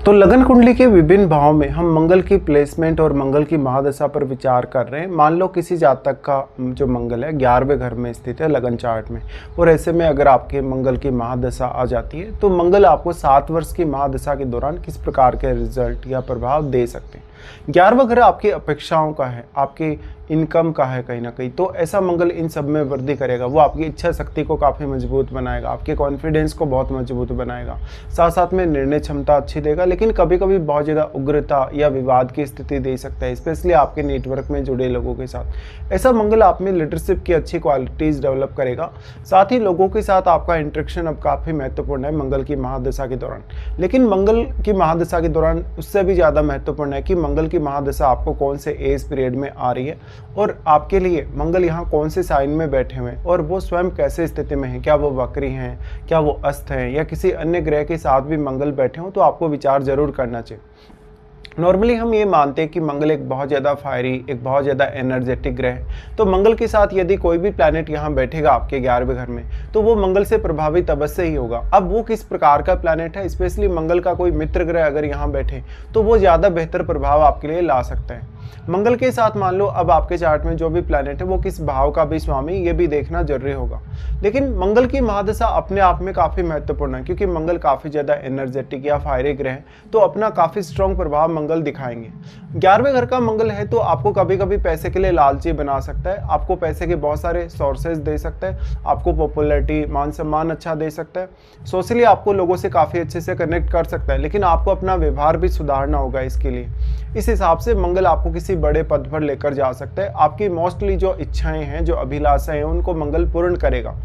तो लगन कुंडली के विभिन्न भाव में हम मंगल की प्लेसमेंट और मंगल की महादशा पर विचार कर रहे हैं। मान लो किसी जातक का जो मंगल है 11वें घर में स्थित है लगन चार्ट में, और ऐसे में अगर आपके मंगल की महादशा आ जाती है तो मंगल आपको 7 वर्ष की महादशा के दौरान किस प्रकार के रिजल्ट या प्रभाव दे सकते हैं। 11वां घर आपकी अपेक्षाओं का है, आपकी इनकम का है कहीं ना कहीं, तो ऐसा मंगल इन सब में वृद्धि करेगा। वो आपकी इच्छा शक्ति को काफ़ी मजबूत बनाएगा, आपके कॉन्फिडेंस को बहुत मजबूत बनाएगा, साथ साथ में निर्णय क्षमता अच्छी देगा, लेकिन कभी कभी बहुत ज़्यादा उग्रता या विवाद की स्थिति दे सकता है, स्पेशली आपके नेटवर्क में जुड़े लोगों के साथ। ऐसा मंगल आप में लीडरशिप की अच्छी क्वालिटीज़ डेवलप करेगा। साथ ही लोगों के साथ आपका इंटरेक्शन अब काफ़ी महत्वपूर्ण है मंगल की महादशा के दौरान। लेकिन मंगल की महादशा के दौरान उससे भी ज़्यादा महत्वपूर्ण है कि मंगल की महादशा आपको कौन से एज पीरियड में आ रही है और आपके लिए मंगल यहाँ कौन से साइन में बैठे हुए हैं और वो स्वयं कैसे स्थिति में हैं। क्या वो वक्री हैं, क्या वो अस्त हैं, या किसी अन्य ग्रह के साथ भी मंगल बैठे हों, तो आपको विचार जरूर करना चाहिए। नॉर्मली हम ये मानते हैं कि मंगल एक बहुत ज़्यादा फायरी, एक बहुत ज़्यादा एनर्जेटिक ग्रह है, तो मंगल के साथ यदि कोई भी प्लैनेट यहाँ बैठेगा आपके 11वें घर में तो वो मंगल से प्रभावित अवश्य ही होगा। अब वो किस प्रकार का प्लैनेट है, स्पेशली मंगल का कोई मित्र ग्रह अगर यहाँ बैठे तो वो ज़्यादा बेहतर प्रभाव आपके लिए ला सकता है। मंगल के साथ मान लो अब आपके चार्ट में जो भी प्लैनेट है वो किस भाव का भी स्वामी, ये भी देखना जरूरी होगा। लेकिन मंगल की महादशा अपने आप में काफ़ी महत्वपूर्ण है, क्योंकि मंगल काफ़ी ज़्यादा एनर्जेटिक या फायरी ग्रह है, तो अपना काफ़ी स्ट्रॉन्ग प्रभाव मंगल दिखाएंगे। 11वें घर का मंगल है तो आपको कभी कभी पैसे के लिए लालची बना सकता है, आपको पैसे के बहुत सारे सोर्सेज दे सकता है, आपको पॉपुलैरिटी, मान सम्मान अच्छा दे सकता है, सोशली आपको लोगों से काफ़ी अच्छे से कनेक्ट कर सकता है, लेकिन आपको अपना व्यवहार भी सुधारना होगा इसके लिए। इस हिसाब से मंगल आपको किसी बड़े पद पर लेकर जा सकता है। आपकी मोस्टली जो इच्छाएं हैं, जो अभिलाषाएं हैं, उनको मंगल पूर्ण करेगा।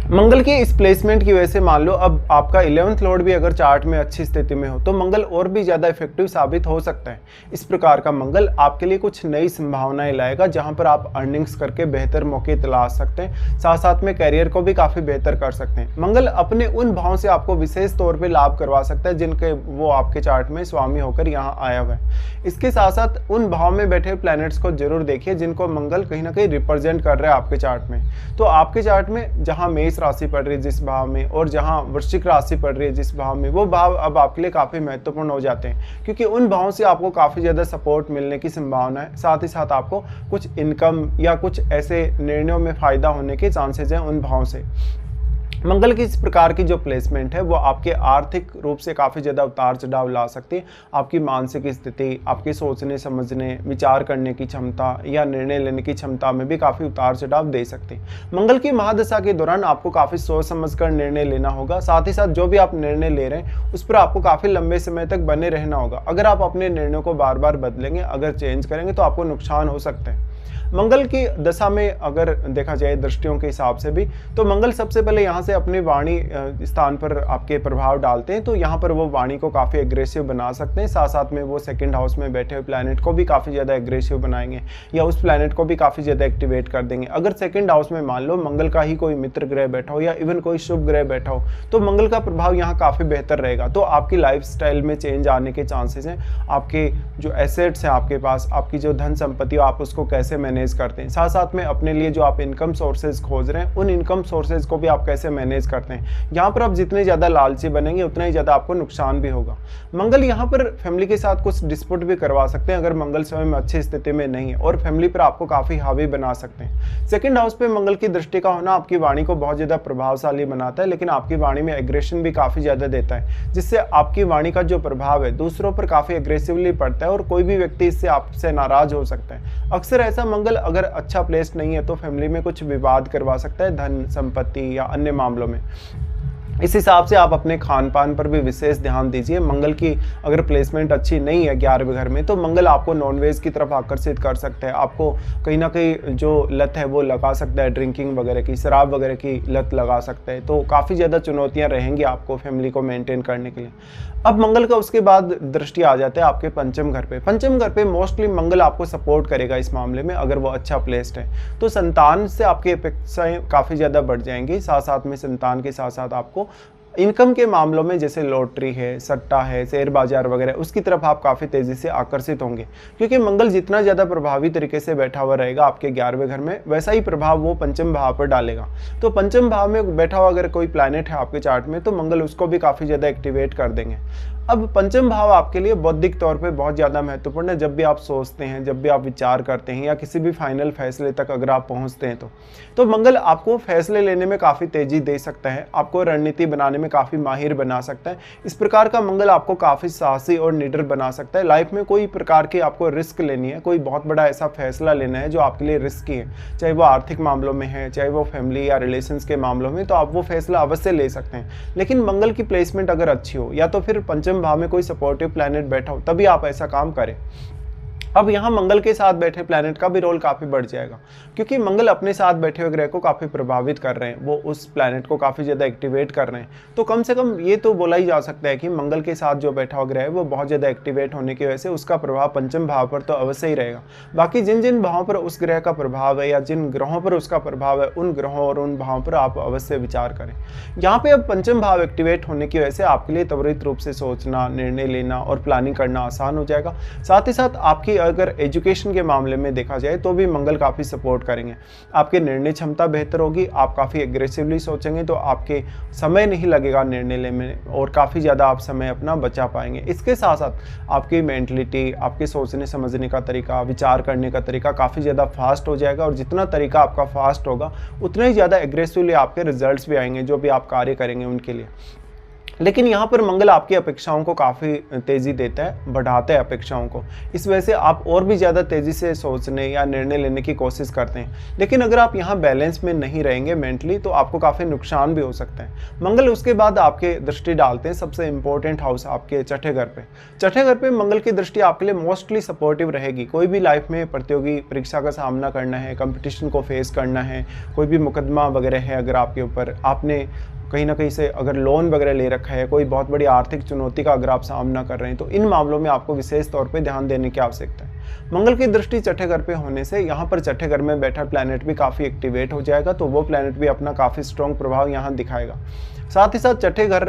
मंगल की इस प्लेसमेंट की वजह से मान लो अब आपका 11th लॉर्ड भी अगर चार्ट में अच्छी स्थिति में हो तो मंगल और भी ज़्यादा इफेक्टिव साबित हो सकता है। इस प्रकार का मंगल आपके लिए कुछ नई संभावनाएं लाएगा, जहां पर आप अर्निंग्स करके बेहतर मौके तलाश सकते हैं, साथ साथ में कैरियर को भी काफ़ी बेहतर कर सकते हैं। मंगल अपने उन भावों से आपको विशेष तौर पर लाभ करवा सकता है जिनके वो आपके चार्ट में स्वामी होकर यहाँ आया हुआ है। इसके साथ साथ उन भाव में बैठे हुए प्लैनेट्स को जरूर देखिए जिनको मंगल कहीं ना कहीं रिप्रेजेंट कर रहा है आपके चार्ट में। तो आपके चार्ट में जहाँ मेष राशि पड़ रही है जिस भाव में, और जहां वृश्चिक राशि पड़ रही है जिस भाव में, वो भाव अब आपके लिए काफी महत्वपूर्ण हो जाते हैं, क्योंकि उन भावों से आपको काफी ज्यादा सपोर्ट मिलने की संभावना है। साथ ही साथ आपको कुछ इनकम या कुछ ऐसे निर्णयों में फायदा होने के चांसेस हैं उन भावों से। मंगल की इस प्रकार की जो प्लेसमेंट है वो आपके आर्थिक रूप से काफ़ी ज़्यादा उतार चढ़ाव ला सकती है। आपकी मानसिक स्थिति, आपके सोचने समझने, विचार करने की क्षमता या निर्णय लेने की क्षमता में भी काफ़ी उतार चढ़ाव दे सकती है। मंगल की महादशा के दौरान आपको काफ़ी सोच समझकर निर्णय लेना होगा। साथ ही साथ जो भी आप निर्णय ले रहे हैं उस पर आपको काफ़ी लंबे समय तक बने रहना होगा। अगर आप अपने निर्णयों को बार बार बदलेंगे, अगर चेंज करेंगे, तो आपको नुकसान हो सकता है। मंगल की दशा में अगर देखा जाए दृष्टियों के हिसाब से भी, तो मंगल सबसे पहले यहाँ से अपनी वाणी स्थान पर आपके प्रभाव डालते हैं, तो यहाँ पर वो वाणी को काफ़ी एग्रेसिव बना सकते हैं। साथ साथ में वो सेकंड हाउस में बैठे हुए प्लैनेट को भी काफ़ी ज़्यादा एग्रेसिव बनाएंगे, या उस प्लैनेट को भी काफ़ी ज़्यादा एक्टिवेट कर देंगे। अगर सेकंड हाउस में मान लो मंगल का ही कोई मित्र ग्रह बैठा हो या इवन कोई शुभ ग्रह बैठा हो, तो मंगल का प्रभाव यहाँ काफ़ी बेहतर रहेगा। तो आपकी लाइफ स्टाइल में चेंज आने के चांसेस हैं। आपके जो एसेट्स हैं आपके पास, आपकी जो धन संपत्ति, आप उसको कैसे मैनेज करते हैं, साथ साथ में अपने लिए जो आप इनकम सोर्सेज खोज रहे हैं उन इनकम सोर्सेज को भी आप कैसे मैनेज करते हैं। यहाँ पर आप जितने ज़्यादा लालची बनेंगे उतना ही ज़्यादा आपको नुकसान भी होगा। मंगल यहाँ पर फैमिली के साथ कुछ डिस्प्यूट भी करवा सकते हैं अगर मंगल स्वयं में अच्छी स्थिति में नहीं है, और फैमिली पर आपको काफ़ी हावी बना सकते हैं। सेकंड हाउस पे मंगल की दृष्टि का होना आपकी वाणी को बहुत ज़्यादा प्रभावशाली बनाता है, लेकिन आपकी वाणी में एग्रेशन भी काफ़ी ज़्यादा देता है, जिससे आपकी वाणी का जो प्रभाव है दूसरों पर काफ़ी एग्रेसिवली पड़ता है और कोई भी व्यक्ति इससे आपसे नाराज हो सकता है। अक्सर ऐसा मंगल अगर अच्छा प्लेस्ड नहीं है तो फैमिली में कुछ विवाद करवा सकता है, धन संपत्ति या अन्य मामलों में। इस हिसाब से आप अपने खान पान पर भी विशेष ध्यान दीजिए। मंगल की अगर प्लेसमेंट अच्छी नहीं है 11वें घर में, तो मंगल आपको नॉनवेज की तरफ आकर्षित कर सकता है, आपको कहीं ना कहीं जो लत है वो लगा सकता है, ड्रिंकिंग वगैरह की, शराब वगैरह की लत लगा सकता है। तो काफ़ी ज़्यादा चुनौतियाँ रहेंगी आपको फैमिली को मेंटेन करने के लिए। अब मंगल का उसके बाद दृष्टि आ जाता है आपके पंचम घर पे। पंचम घर पे मोस्टली मंगल आपको सपोर्ट करेगा इस मामले में, अगर वो अच्छा प्लेस्ड है तो संतान से आपकी अपेक्षाएं काफ़ी ज़्यादा बढ़ जाएंगी। साथ साथ में संतान के साथ साथ आपको इनकम के मामलों में जैसे लॉटरी है, सट्टा है, शेयर बाजार वगैरह, उसकी तरफ आप काफ़ी तेज़ी से आकर्षित होंगे, क्योंकि मंगल जितना ज़्यादा प्रभावी तरीके से बैठा हुआ रहेगा आपके 11वें घर में, वैसा ही प्रभाव वो पंचम भाव पर डालेगा। तो पंचम भाव में बैठा हुआ अगर कोई प्लैनेट है आपके चार्ट में, तो मंगल उसको भी काफ़ी ज़्यादा एक्टिवेट कर देंगे। अब पंचम भाव आपके लिए बौद्धिक तौर पे बहुत ज़्यादा महत्वपूर्ण है। जब भी आप सोचते हैं, जब भी आप विचार करते हैं या किसी भी फाइनल फैसले तक अगर आप पहुंचते हैं तो मंगल आपको फैसले लेने में काफ़ी तेज़ी दे सकता है, आपको रणनीति बनाने में काफ़ी माहिर बना सकता है। इस प्रकार का मंगल आपको काफ़ी साहसी और निडर बना सकता है। लाइफ में कोई प्रकार की आपको रिस्क लेनी है, कोई बहुत बड़ा ऐसा फैसला लेना है जो आपके लिए रिस्की है, चाहे वो आर्थिक मामलों में है, चाहे वो फैमिली या रिलेशंस के मामलों में, तो आप वो फैसला अवश्य ले सकते हैं। लेकिन मंगल की प्लेसमेंट अगर अच्छी हो या तो फिर पंचम भाव में कोई सपोर्टिव प्लैनेट बैठा हो, तभी आप ऐसा काम करें। अब यहाँ मंगल के साथ बैठे प्लैनेट का भी रोल काफ़ी बढ़ जाएगा, क्योंकि मंगल अपने साथ बैठे हुए ग्रह को काफ़ी प्रभावित कर रहे हैं, वो उस प्लैनेट को काफ़ी ज़्यादा एक्टिवेट कर रहे हैं। तो कम से कम ये तो बोला ही जा सकता है कि मंगल के साथ जो बैठा हुआ ग्रह है वो बहुत ज़्यादा एक्टिवेट होने की वजह से उसका प्रभाव पंचम भाव पर तो अवश्य ही रहेगा। बाकी जिन जिन भावों पर उस ग्रह का प्रभाव है या जिन ग्रहों पर उसका प्रभाव है, उन ग्रहों और उन भावों पर आप अवश्य विचार करें। यहाँ पे अब पंचम भाव एक्टिवेट होने की वजह से आपके लिए त्वरित रूप से सोचना, निर्णय लेना और प्लानिंग करना आसान हो जाएगा। साथ ही साथ आपकी अगर एजुकेशन के मामले में देखा जाए तो भी मंगल काफ़ी सपोर्ट करेंगे। आपकी निर्णय क्षमता बेहतर होगी, आप काफ़ी एग्रेसिवली सोचेंगे तो आपके समय नहीं लगेगा निर्णय लेने में और काफ़ी ज़्यादा आप समय अपना बचा पाएंगे। इसके साथ साथ आपकी मेंटलिटी, आपके सोचने समझने का तरीका, विचार करने का तरीका काफ़ी ज़्यादा फास्ट हो जाएगा, और जितना तरीका आपका फास्ट होगा उतना ही ज़्यादा एग्रेसिवली आपके रिजल्ट्स भी आएंगे जो भी आप कार्य करेंगे उनके लिए। लेकिन यहाँ पर मंगल आपकी अपेक्षाओं को काफ़ी तेज़ी देता है, बढ़ाता है अपेक्षाओं को। इस वजह से आप और भी ज़्यादा तेज़ी से सोचने या निर्णय लेने की कोशिश करते हैं। लेकिन अगर आप यहाँ बैलेंस में नहीं रहेंगे मेंटली, तो आपको काफ़ी नुकसान भी हो सकता है। मंगल उसके बाद आपके दृष्टि डालते हैं सबसे इंपॉर्टेंट हाउस, आपके छठे घर पे। छठे घर पे मंगल की दृष्टि आपके लिए मोस्टली सपोर्टिव रहेगी। कोई भी लाइफ में प्रतियोगी परीक्षा का सामना करना है, कंपटीशन को फेस करना है, कोई भी मुकदमा वगैरह है अगर आपके ऊपर, आपने कहीं ना कहीं से अगर लोन वगैरह ले रखा है, कोई बहुत बड़ी आर्थिक चुनौती का अगर आप सामना कर रहे हैं, तो इन मामलों में आपको विशेष तौर पे ध्यान देने की आवश्यकता है। मंगल की दृष्टि छठे घर पे होने से यहाँ पर छठे घर में बैठा प्लैनेट भी काफ़ी एक्टिवेट हो जाएगा, तो वो प्लैनेट भी अपना काफ़ी स्ट्रॉन्ग प्रभाव यहाँ दिखाएगा। साथ ही साथ छठे घर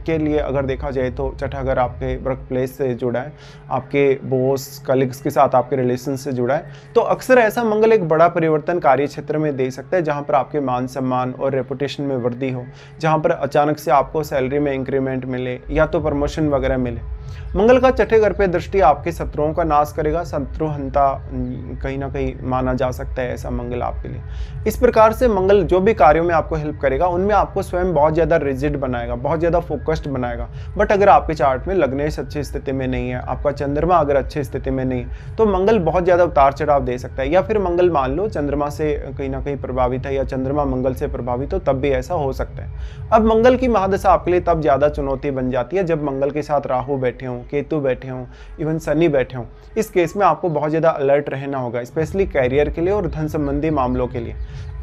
के लिए अगर देखा जाए तो छठा घर आपके वर्क प्लेस से जुड़ा है, आपके बॉस कलीग्स के साथ आपके रिलेशन से जुड़ा है। तो अक्सर ऐसा मंगल एक बड़ा परिवर्तन कार्य क्षेत्र में दे सकता है, जहाँ पर आपके मान सम्मान और रेपुटेशन में वृद्धि हो, जहाँ पर अचानक से आपको सैलरी में इंक्रीमेंट मिले या तो प्रमोशन वगैरह मिले। मंगल का छठे घर पे दृष्टि आपके शत्रुओं का नाश करेगा, शत्रुहंता कहीं ना कहीं माना जा सकता है ऐसा मंगल आपके लिए। इस प्रकार से मंगल जो भी कार्यों में आपको हेल्प करेगा उनमें आपको स्वयं बहुत ज़्यादा रिजिड बनाएगा, बहुत ज़्यादा फोकस्ड बनाएगा। बट अगर आपके चार्ट में लग्नेश अच्छी स्थिति में नहीं है, आपका चंद्रमा अगर अच्छी स्थिति में नहीं है, तो मंगल बहुत ज़्यादा उतार चढ़ाव दे सकता है। या फिर मंगल मान लो चंद्रमा से कहीं ना कहीं प्रभावित है या चंद्रमा मंगल से प्रभावित हो, तब भी ऐसा हो सकता है। अब मंगल की महादशा आपके लिए तब ज़्यादा चुनौती बन जाती है जब मंगल के साथ राहु बैठे हों, केतु बैठे हों, इवन शनि बैठे हों। इस केस में आपको बहुत ज़्यादा अलर्ट रहना होगा, स्पेशली कैरियर के लिए और धन संबंधी मामलों के लिए।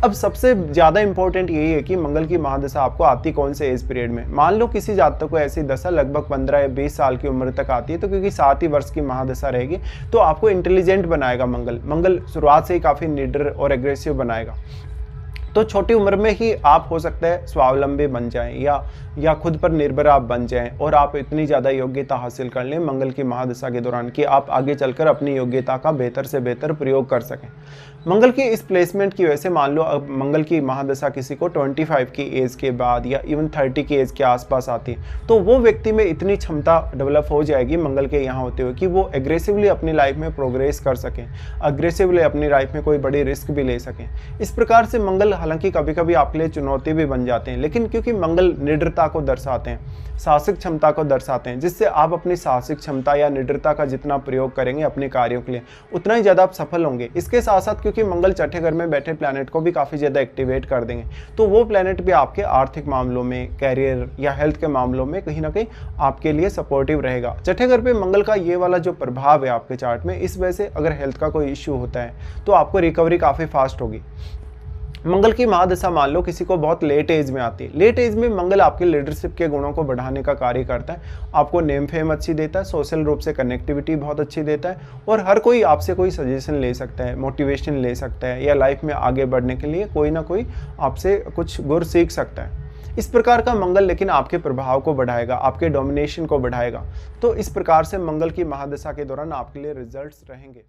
अब सबसे ज़्यादा इंपॉर्टेंट यही है कि मंगल की महादशा आपको आती कौन से एज पीरियड में। मान लो किसी जातक को ऐसी दशा लगभग 15 या 20 साल की उम्र तक आती है, तो क्योंकि 7 ही वर्ष की महादशा रहेगी, तो आपको इंटेलिजेंट बनाएगा मंगल शुरुआत से ही काफ़ी निडर और एग्रेसिव बनाएगा। तो छोटी उम्र में ही आप हो सकता है स्वावलंबी बन जाएं या खुद पर निर्भर आप बन जाएं, और आप इतनी ज़्यादा योग्यता हासिल कर लें मंगल की महादशा के दौरान कि आप आगे चलकर अपनी योग्यता का बेहतर से बेहतर प्रयोग कर सकें। मंगल की इस प्लेसमेंट की वजह से मान लो अब मंगल की महादशा किसी को 25 की एज के बाद या इवन 30 की एज के आसपास आती है, तो वो व्यक्ति में इतनी क्षमता डेवलप हो जाएगी मंगल के यहाँ होते हुए कि वो एग्रेसिवली अपनी लाइफ में प्रोग्रेस कर सकें, एग्रेसिवली अपनी लाइफ में कोई बड़ी रिस्क भी ले सकें। इस प्रकार से मंगल हालांकि कभी कभी आपके लिए चुनौती भी बन जाते हैं, लेकिन क्योंकि मंगल निडरता को दर्शाते हैं, साहसिक क्षमता को दर्शाते हैं, जिससे आप अपनी साहसिक क्षमता या निडरता का जितना प्रयोग करेंगे अपने कार्यों के लिए, उतना ही ज़्यादा आप सफल होंगे। इसके साथ साथ क्योंकि मंगल छठे घर में बैठे प्लैनेट को भी काफ़ी ज़्यादा एक्टिवेट कर देंगे, तो वो प्लैनेट भी आपके आर्थिक मामलों में, कैरियर या हेल्थ के मामलों में कहीं ना कहीं आपके लिए सपोर्टिव रहेगा। छठे घर पे मंगल का ये वाला जो प्रभाव है आपके चार्ट में, इस वजह से अगर हेल्थ का कोई इश्यू होता है तो आपको रिकवरी काफ़ी फास्ट होगी। मंगल की महादशा मान लो किसी को बहुत लेट एज में आती है, लेट एज में मंगल आपके लीडरशिप के गुणों को बढ़ाने का कार्य करता है, आपको नेम फेम अच्छी देता है, सोशल रूप से कनेक्टिविटी बहुत अच्छी देता है, और हर कोई आपसे कोई सजेशन ले सकता है, मोटिवेशन ले सकता है, या लाइफ में आगे बढ़ने के लिए कोई ना कोई आपसे कुछ गुर सीख सकता है। इस प्रकार का मंगल लेकिन आपके प्रभाव को बढ़ाएगा, आपके डोमिनेशन को बढ़ाएगा। तो इस प्रकार से मंगल की महादशा के दौरान आपके लिए रिजल्ट्स रहेंगे।